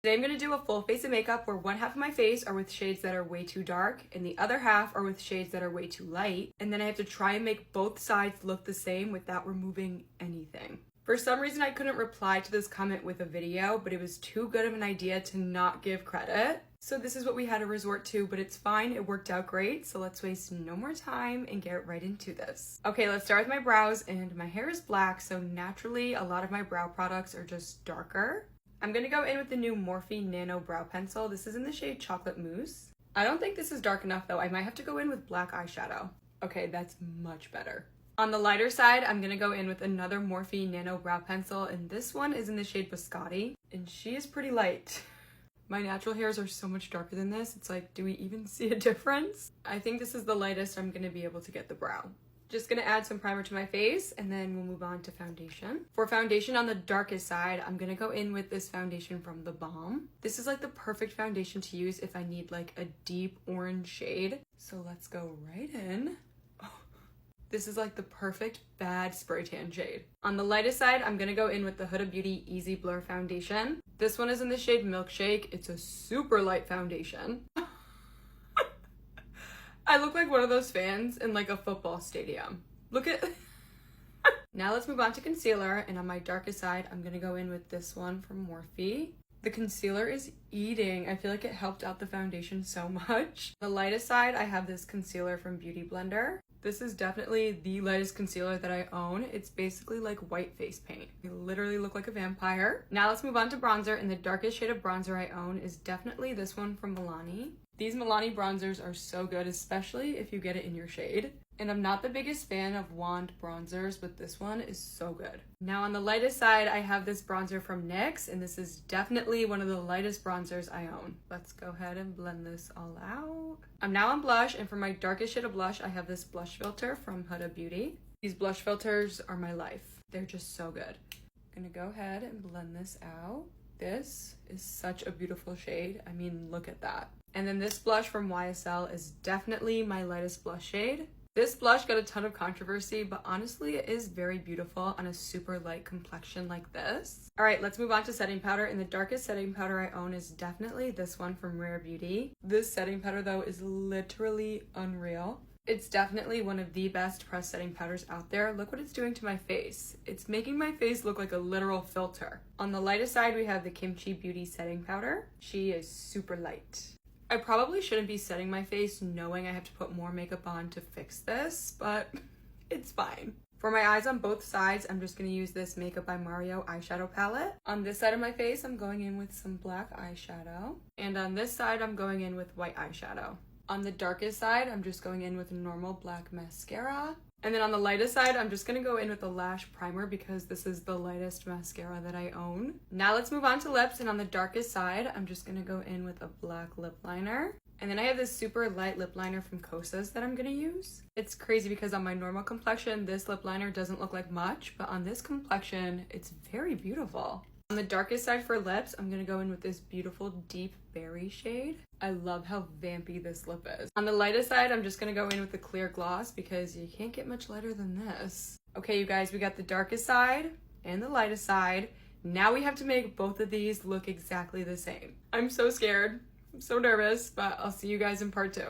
Today I'm going to do a full face of makeup where one half of my face are with shades that are way too dark and the other half are with shades that are way too light. And then I have to try and make both sides look the same without removing anything. For some reason I couldn't reply to this comment with a video, but it was too good of an idea to not give credit. So this is what we had to resort to, but it's fine. It worked out great. So let's waste no more time and get right into this. Okay, let's start with my brows, and my hair is black, so naturally a lot of my brow products are just darker. I'm gonna go in with the new Morphe Nano Brow Pencil. This is in the shade Chocolate Mousse. I don't think this is dark enough though. I might have to go in with black eyeshadow. Okay, that's much better. On the lighter side, I'm gonna go in with another Morphe Nano Brow Pencil, and this one is in the shade Biscotti, and she is pretty light. My natural hairs are so much darker than this. It's like, do we even see a difference? I think this is the lightest I'm gonna be able to get the brow. Just gonna add some primer to my face and then we'll move on to foundation. For foundation on the darkest side, I'm gonna go in with this foundation from The Balm. This is like the perfect foundation to use if I need like a deep orange shade. So let's go right in. Oh, this is like the perfect bad spray tan shade. On the lightest side, I'm gonna go in with the Huda Beauty Easy Blur Foundation. This one is in the shade Milkshake. It's a super light foundation. I look like one of those fans in like a football stadium. Look at... Now let's move on to concealer, and on my darkest side, I'm gonna go in with this one from Morphe. The concealer is eating. I feel like it helped out the foundation so much. The lightest side, I have this concealer from Beauty Blender. This is definitely the lightest concealer that I own. It's basically like white face paint. I literally look like a vampire. Now let's move on to bronzer, and the darkest shade of bronzer I own is definitely this one from Milani. These Milani bronzers are so good, especially if you get it in your shade. And I'm not the biggest fan of wand bronzers, but this one is so good. Now on the lightest side, I have this bronzer from NYX, and this is definitely one of the lightest bronzers I own. Let's go ahead and blend this all out. I'm now on blush, and for my darkest shade of blush, I have this blush filter from Huda Beauty. These blush filters are my life. They're just so good. I'm gonna go ahead and blend this out. This is such a beautiful shade. I mean, look at that. And then this blush from YSL is definitely my lightest blush shade. This blush got a ton of controversy, but honestly it is very beautiful on a super light complexion like this. All right, let's move on to setting powder, and the darkest setting powder I own is definitely this one from Rare Beauty. This setting powder though is literally unreal. It's definitely one of the best pressed setting powders out there. Look what it's doing to my face. It's making my face look like a literal filter. On the lightest side, we have the Kimchi Beauty setting powder. She is super light. I probably shouldn't be setting my face knowing I have to put more makeup on to fix this, but it's fine. For my eyes on both sides, I'm just going to use this Makeup by Mario eyeshadow palette. On this side of my face, I'm going in with some black eyeshadow. And on this side, I'm going in with white eyeshadow. On the darkest side, I'm just going in with normal black mascara. And then on the lightest side, I'm just gonna go in with a lash primer because this is the lightest mascara that I own. Now let's move on to lips, and on the darkest side, I'm just gonna go in with a black lip liner. And then I have this super light lip liner from Kosas that I'm gonna use. It's crazy because on my normal complexion, this lip liner doesn't look like much, but on this complexion, it's very beautiful. On the darkest side for lips, I'm gonna go in with this beautiful deep berry shade. I love how vampy this lip is. On the lightest side, I'm just gonna go in with the clear gloss because you can't get much lighter than this. Okay, you guys, we got the darkest side and the lightest side. Now we have to make both of these look exactly the same. I'm so scared. I'm so nervous, but I'll see you guys in part 2.